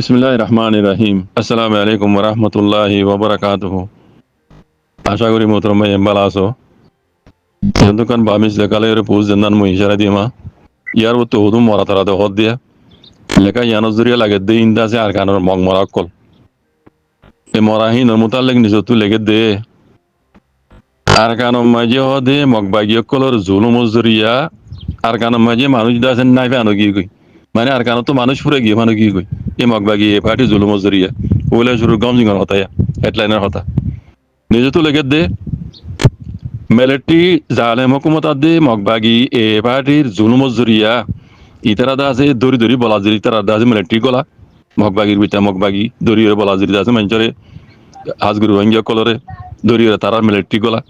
বিসমিল্লাহির রহমানির রহিম। আসসালামু আলাইকুম ওয়া রাহমাতুল্লাহি ওয়া বারাকাতুহু। আশা করি মোহতরম ভাই ভালো আছো। যন্তকান বামিস লেকালের পুজ জন্দান মু ইশারা দিমা ইয়ার তো হুদুম মরা তারা তো হদ দিয়া লেকা ইয়ানো জুরিয়া লাগে দে ইন্দাসে আর কানোর মগ মরা কল এ মরাহি নমুতালেক নিজতু লেগে দে আর কানো মাঝে হদে মগ বাগিয় কলর জুলুম জুরিয়া আর কানো মাঝে মানুষ দাসেন নাই ফানো কি কই মানে আর কানো তো মানুষ পুরে গিয়ে ফানো কি কই এ মগ বাগি এ পার্টি জুলুম জুরিয়া ওলে শুরু গমজিঙ্গর হতায়া হেডলাইনের হতা নিজতু লেগে দে মেলেটি জালেম হুকুমত আদে মগবাগি এ পার্টির জুলুম জুরিয়া ইতারা দা আছে দড়ি দড়ি বলা জুরি তারা দা আছে মেলেটি গলা মগবাগির বিটা মগবাগি দড়ি বলা জুরি আছে মঞ্চরে আজগুরু রোহিঙ্গা কলরে দড়ি তারা মেলেটি গলা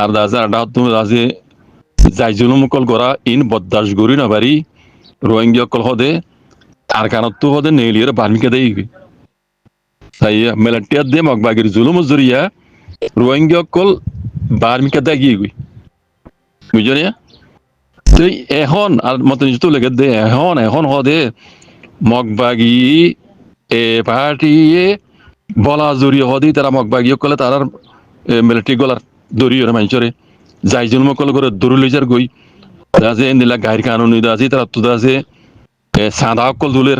আর দা আছে আডা তুমি আছে যাই জুলুম কল করা ইন বদাস গরি না বাড়ি রোহিঙ্গা কল হদে আর কানত তো হদে নেলিয়ে বার্মিকা দেই তাই মেলেটি আদে মগবাগির জুলুম জুরিয়া রোহিঙ্গা কল বার্মিকা দেয় গিয়ে গই বুঝছো না তুই এখন আর মতো নিজে লেগে দে এখন হদে মগবাগি এ পার্টি বলা জড়িয়ে হদি তারা মগবাগি কলে তারার মিলিটারি গলার দড়িয়ে মানুষরে যাই জন্ম কল করে দড়ি লইজার গই আছে এন্দিলা গাড়ি কানুনি আছে তারা তো আছে সাদা কল দুলের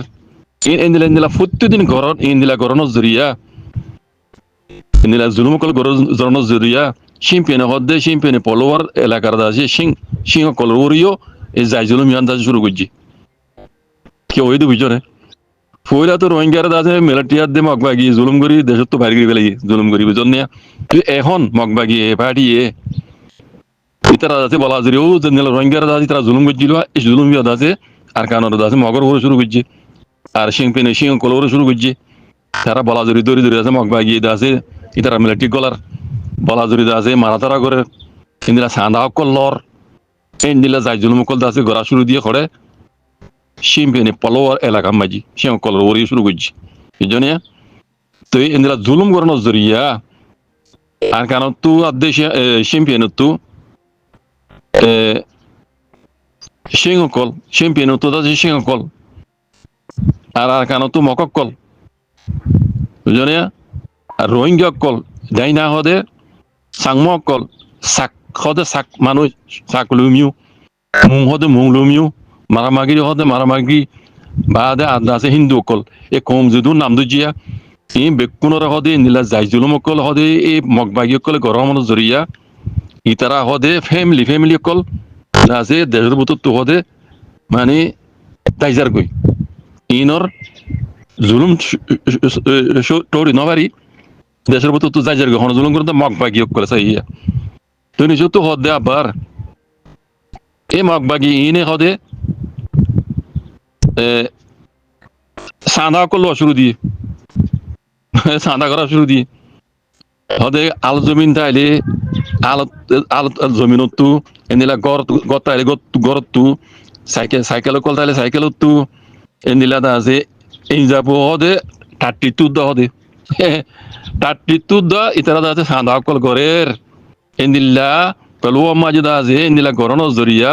এন্দিলা এন্দিলা প্রত্যেকদিন ঘরত এন্দিলা গরনত জড়িয়া এন্দিলা জুলুম কল গরনত জড়িয়া শিম্পিনে হদে শিম্পিনে পলোয়ার এলাকার আছে সিংহ কল ওরিও এই যাই জুলুম ইয়ান দাস শুরু করছি কেউ ওই তো বুঝছো না ফইলা তো রোহিঙ্গার আছে মিলিটারিয়ার দে মগবাগি জুলুম করি দেশত তো বাইরে করে ফেলাই জুলুম করি বুঝন না তুই এখন মগবাগি এ পার্টি এ তারা আছে বলা জুড়ি ও যে রোহিঙ্গার আছে তারা জুলুম করছিল এই জুলুম ইয়াদ আছে আর কানোর আছে মগর ওরে শুরু করছে আর সিংপিনে সিংহ কল ওরে শুরু করছে তারা বলা জুড়ি দড়ি দড়ি আছে মগবাগি আছে ইতারা মিলিটারি গলার বলা জুড়ি আছে মারা তারা করে ইন্দিরা সান্দা কল লর ইন্দিলা যাই জুলুম কল আছে গড়া শুরু দিয়ে করে শিম্পিনে পলোয়ার এলাকা মাঝি সিংহ কলর ওরে শুরু করছে এই জন্য তো ইন্দিরা জুলুম করানোর জরিয়া আর কারণ তু আদে শিম্পিনে তু সিংহকল শিম্পিনে তো আছে সিংহকল আর কারণ তু মকক কল বুঝলি আর রোহিঙ্গা কল যাই না হদে সাংমক কল সাক হদে সাক মানুষ সাক লুমিউ মুং হদে মুং লুমিউ মারামাগিরি হদে মারামাগি বাদে আদা আছে হিন্দু কল এ কম যদু নাম দুজিয়া এই বেকুনর হদে নীলা যাই জুলুম কল হদে এই মগবাগি কল গরম জরিয়া ইতারা হদে ফ্যামিলি কল আছে দেশের ভিতর তো হদে মানে দাইজার গই ইনর জুলুম টরি নবারি দেশের ভিতর তো দাইজার গই হন জুলুম করতে মগবাগি কল সাইয়া তো নিজে তো হদে আবার এই মগবাগি ইনে হদে সাদা করলো শুরু দিয়ে সাদা করা শুরু দিয়ে হদে আল জমিন তাইলে আল জমিনত তু এনিলা গড় তাইলে গড়ত তু সাইকেল কল তাইলে সাইকেলত তু এনিলা দা আছে এই যাব হদে 32 দা হদে 32 দা ইতারা দা আছে সাদা কল গরের এনিলা পলুয়া মাঝে দা আছে এনিলা গরন জরিয়া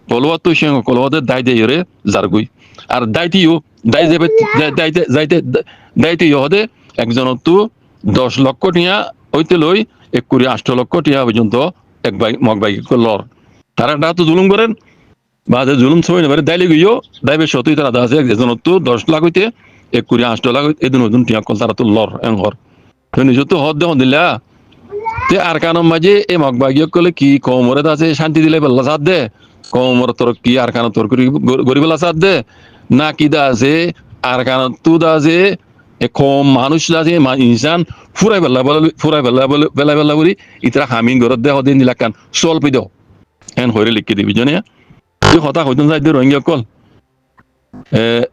পলুয়া তো সিং কল হদে দাই দেই রে জারগুই আর দাইতিও দাই যাবে দাইতে হদে একজনত তু 10 লক্ষ টিয়া হইতে লই 1.8 লক্ষ টিয়া পর্যন্ত এক মগবাগি লর তারা ডা তো জুলুম করেন বাদে জুলুম ছয় নেবারে দাইলে গিয়েও দাইবে সতই তারা আছে একজনত তু 10 লাখ হইতে 1.8 লাখ এদিন ওজন টিয়া কল তারা তো লর এঙ্গর তো নিজে তো হদ দেহ দিলা তে আর কানোর মাঝে এই মগবাগি কলে কি কমরে আছে শান্তি দিলে বেলা সাথ দে কমর তোর কি আর কানো তোর গরিবেলা সাথ দে না কি দা আছে আর কানো তু দা আছে কম মানুষ আছে ইনসান ফুরাই বেলা বলি ইতরা হামিন ঘরত দে হদিন দিলাকান সল্প দেও এন হইরে লিখি দিবি জানে তুই হতা হইতন যাই দে রোহিঙ্গা কল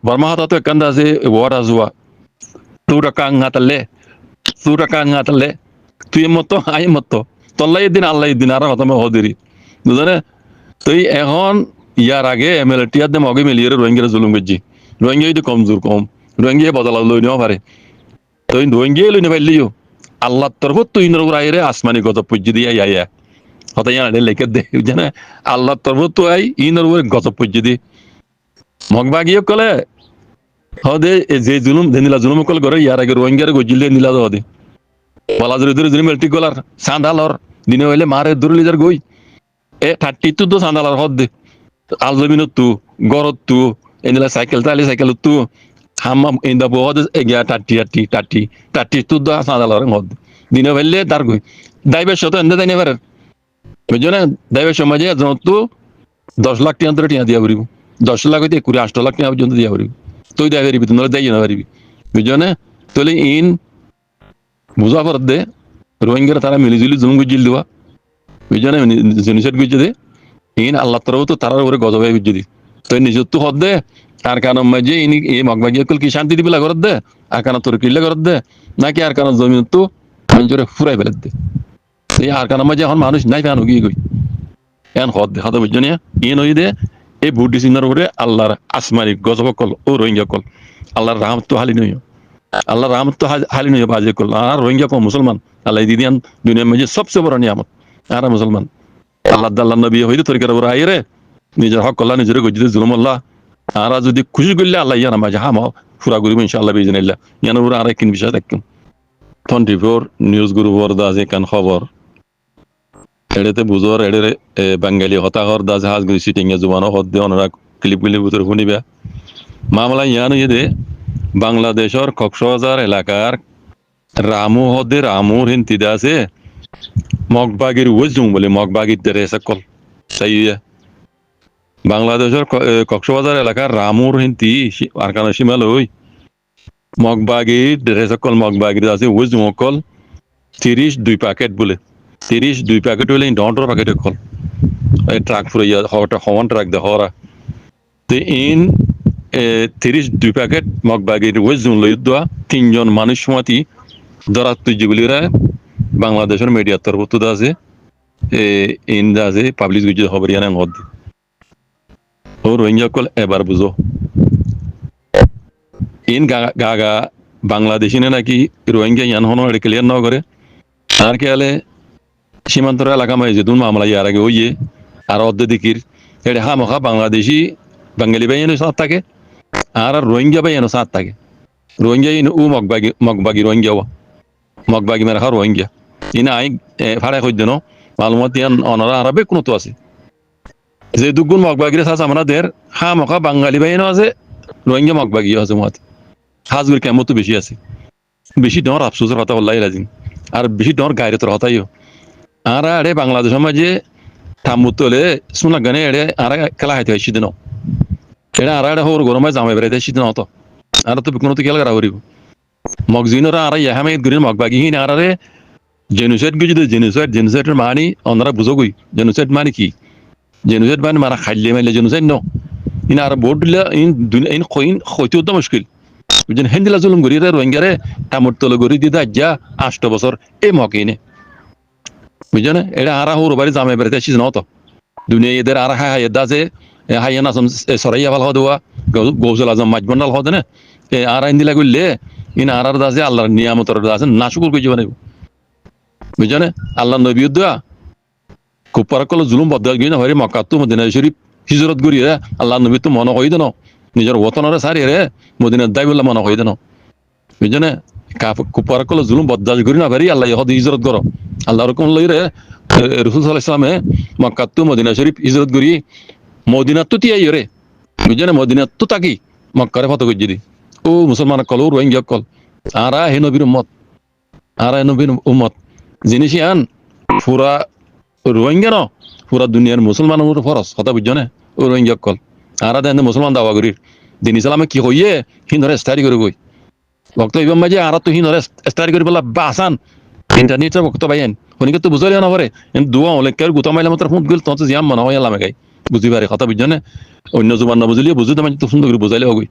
বর্মা হতা তো একান আছে ওয়ারা জুয়া তুরা কাং হাতালে তুই মতো আই মতো তল্লাই দিন আল্লাহ দিন আর হতা হদিরি বুঝলে তুই এখন ইয়ার আগে এমএলএ দে মগে মিলিয়ে রোহিঙ্গা জুলুম করছি রোহিঙ্গা তো কমজোর কম রোহিঙ্গা বদলা লই নেওয়া পারে তুই রোহিঙ্গা লই নে পারলিও আল্লাহ তরফ তুই নর আইরে আসমানি গজব পুজি দিয়া ইয়া হতা ইয়া লেখে দে জানে আল্লাহ তরফ তো আই ইনর গজব পুজি দি মগবাগিয়ে কলে হদে যে জুলুম দেনিলা জুলুম কল করে ইয়ার আগে রোহিঙ্গারে গজিলে নিলা হদে বলা জুরি ধরে জুরি মেলটি গলার সান্দালর দিনে হইলে মারে দূরে লিজার গই এ 32 তো সান্দালর হদে আলজমিন তু গরত তু এনিলা সাইকেল তালি সাইকেল তু হাম্মা ইন্দা বহুত এগিয়া টাটি তু দা সান্দালর হদ দিনে হইলে তার গই দাইবে শত এন্দে দাইনে পারে বুঝছো না দাইবে সমাজে যত 10 লাখ টাকা ধরে টিয়া দিয়া পারিব 10 লাখ হইতে 28 লাখ টাকা পর্যন্ত দিয়া পারিব তুই দেয়া পারিবি তুমি দেয় না পারিবি বুঝছো না তাহলে ইন বুঝা পর দে রোহিঙ্গারা তারা মিলিজুলি জুম গুজিল দেওয়া বুঝছো না জিনিসের গুজে দে ইন আল্লাহ তরফ তো তারার উপরে গজবে গুজে দি তো নিজের তো হদ দে আর কারণ মাঝে ইনি এই মগবাগিয়া কল কি শান্তি দিবিলা করত দে আর কারণ তোর কিল্লা করত দে নাকি আর কারণ জমিন তো জোরে ফুরাই ফেলে দে এই আর কারণ মাঝে এখন মানুষ নাই ফ্যান গিয়ে গই এখন হদ দে হদ বুঝছো না ইন হই দে এই ভোট ডিসিনার উপরে আল্লাহর আসমানি গজব কল ও রোহিঙ্গা কল আল্লাহর রহমত তো হালি নই আল্লাহর রহমত তো হালি নই বাজে কল আর রোহিঙ্গা কল মুসলমান আল্লাহ দিদিয়ান দুনিয়ার মাঝে সবচেয়ে বড় নিয়ামত আর মুসলমান আল্লাহ আল্লাহ নবী হইতে তরিকার উপর আইরে নিজের হক কল্লা নিজের গজিতে জুলুম আল্লাহ আর যদি খুশি করলে আল্লাহ ইয়ান মাঝে হাম ফুরা করিব ইনশাআল্লাহ বিজনিল্লাহ ইয়ান উপরে আর একদিন বিষয় দেখুন 24 নিউজ গ্রুপ ওর দাজে কান খবর এড়েতে বুঝর এড়ে বাঙালি হতাহর দাজ হাজ গুলি সিটিং এ জুবানো হদ দে ওনারা ক্লিপগুলি ভিতরে শুনিবা মামলা ইয়ান ইয়ে বাংলাদেশের কক্সবাজার এলাকার রামু হদে রামুর হিন্তিদা আছে মগবাগির ওজুম বলে মগবাগির দেরে সকল তাই বাংলাদেশের কক্সবাজার এলাকার রামুর হিন্তি আর কারণ সীমাল ওই মগবাগির দেরে সকল মগবাগির আছে ওজুম অকল 32 প্যাকেট বলে 32 প্যাকেট হলে ডন্টর প্যাকেট কল এই ট্রাক ফুরাইয়া হওয়াটা হওয়ান ট্রাক দে হওয়া তো ইন 32 প্যাকেট মগবাগির ওজুম লই দেওয়া 3 জন মানুষ সমাতি দরাত যেগুলিরা বাংলাদেশের মিডিয়ার তরফ তো আছে ইন আছে পাবলিশ গুজি খবর ইয়ান হদ ও রোহিঙ্গা কল এবার বুঝো ইন গাগা বাংলাদেশি নাকি রোহিঙ্গা ইয়ান হন ক্লিয়ার ন করে আর খেয়ালে সীমান্তর এলাকা মাঝে যে তুমি মামলা ইয়ার আগে হইয়ে আর অর্ধে দিকির এটা হামখা বাংলাদেশি বাঙালি বাইয়ানো সাথ থাকে আর রোহিঙ্গা বাইয়ানো সাথ থাকে রোহিঙ্গা ইন ও মগবাগি রোহিঙ্গা মগবাগি মেরা খা রোহিঙ্গা ইনা আই ভাড়া কই দেন মালুমাত ইয়ান অনারা আরবে কোনো তো আছে যে দুগুণ মগবাগিরে সাথ আমরা দের হামখা বাঙালি বাইয়ানো আছে রোহিঙ্গা মগবাগি আছে মত হাজগুর কেমন তো বেশি আছে বেশি ডর আফসোসের কথা বললাই রাজিন আর বেশি ডর গায়রতের হতাইও আর আরে বাংলাদেশের মাঝে থামুতলে শুনলা গানে এড়ে আর খেলা হাইতে হয় সিদিন এটা আর আড়ে হোর গরমে জামাই বেড়াইতে সিদিন হতো আর তো কোনো তো খেলা করা করিব মগজিনরা আর ইয়াহামেদ গুরির মগবাগি হিন আর আরে জেনুসাইড গুজি জেনুসাইডের মানি অনারা বুঝোগই জেনুসাইড মানে কি জেনুসাইড মানে মারা খাইলে মাইলে জেনুসাইড ন ইন আর বোর্ড দিলে ইন কইন হইতেও তো মুশকিল বুঝছেন হেন্দিলা জুলুম করি রে রোহিঙ্গারে টামুর তলে গড়ি দিদা যা 8 বছর এই মকিনে বুঝছেন এটা আর হোর বাড়ি জামাই বেড়াইতে সিজন হতো দুনিয়া এদের আর হাই আছে হাইয়া নাসম সরাইয়া ভাল হওয়া গৌসল আজম মাজবন্ডাল হতে না আর হিন্দিলা করলে ইন আর দাসে আল্লাহর নিয়ামতর দাসে নাশুকুর করে যাবে বুঝছেন আল্লাহ নবী উদ্দা খুব পারাকল জুলুম বদল গিয়ে না হরে মক্কাতু মদিনা শরীফ হিজরত করি রে আল্লাহ নবী তো মনে হই দেন নিজের ওতনরে সারি রে মদিনার দাই বললে মনে হই দেন বুঝছেন খুব পারাকল জুলুম বদল করি না ভারি আল্লাহ হদ হিজরত করো আল্লাহর কোন লই রে রসুল সাল্লাল্লাহু আলাইহি ওয়াসাল্লামে মক্কাতু মদিনা শরীফ হিজরত করি মদিনাত তো তিয়াই রে বুঝছেন মদিনাত তো তাকি মক্কারে ফটো গজি দি ও মুসলমান কল ও রোহিঙ্গা কল আরা হে নবীর উম্মত আরা নবীর উম্মত জিনিস আন পুরা রোহিঙ্গা ন পুরা দুনিয়ার মুসলমানের উপর ফরস কথা বুঝছো না ও রোহিঙ্গা কল আরা দেন মুসলমান দাওয়া করি দিন ইসলামে কি হইয়ে হিন্দরে স্টাডি করে গই ভক্ত ইবাম মাঝে আর তো হিন্দরে স্টাডি করে বলা বাসান ইন্টারনেটের ভক্ত বাইন হনিকে তো বুঝাইলে না পারে দুয়া হলে কেউ গুতা মাইলে মাত্র ফোন গেল তখন জিয়াম মনে হয় আলামে গাই বুঝি পারে কথা বুঝছো না অন্য জবান না বুঝলিয়ে বুঝতে মানে তো সুন্দর করে বুঝাইলে হগই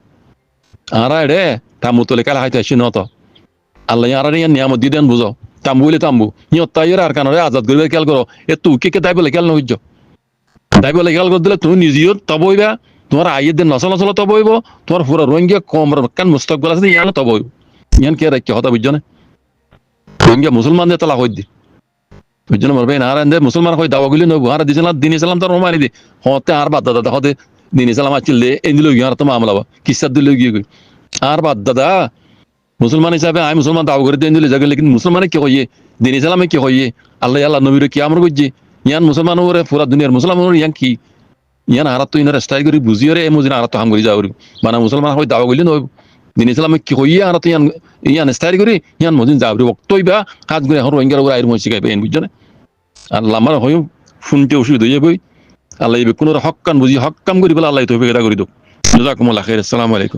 আর রে তামু তোলে কালা হাইতে আসি নত আল্লাহ আর নিয়ামত দিয়ে দেন বুঝো তাম্বু বলে তাম্বু ইয়ত তাইয়ের আর কানরে আজাদ করবে খেয়াল করো এ তুই কে তাই বলে খেয়াল নইজ তাই বলে খেয়াল করে দিলে তুমি নিজেও তব হইবা তোমার আইয়ের দিন নচল নচল তব হইব তোমার পুরো রোহিঙ্গা কম কান মুস্তকবল আছে ইয়ান তব হইব ইয়ান কে রাখছে হতা বুঝছো না রোহিঙ্গা মুসলমানদের তালা হই দি বুঝছো না মরবে আর মুসলমান হয়ে দাওয়া গুলি নইব আর দিছিলাম দিন ইসলাম তার মারি দি হতে আর বাদ দাদা হতে দিন ইসলাম আসছিল এ দিল গিয়ে আর তো মামলা কিসার দিল গিয়ে গই আর বাদ দাদা মুসলমান হিসাবে আমি মুসলমান দাও করে দিন দিলে যাকে লেকিন মুসলমানে কি কইয়ে দিন ইসলামে কি কইয়ে আল্লাহ আল্লাহ নবীর কি আমর করছে ইয়ান মুসলমান ওরে পুরা দুনিয়ার মুসলমান ইয়ান কি ইয়ান আরাত তো ইনার স্টাইল করে বুঝিয়ে রে এমন আরাত হাম করে যাওয়ার মানে মুসলমান হয় দাও গলি নয় দিন ইসলামে কি কইয়ে আরাত ইয়ান ইয়ান স্টাইল করে ইয়ান মজিন যাওয়ার বক্তই বা কাজ করে হর রোহিঙ্গার ওরা আইর মসি গাইবে এন বুঝছো না আল্লাহ আমার হয় শুনতে অসুবিধা হয়ে বই আল্লাহ কোনো হক কান বুঝি হক কাম করি বলে আল্লাহ তো এটা করে দো জাজাকুমুল্লাহ খাইর আসসালামু আলাইকুম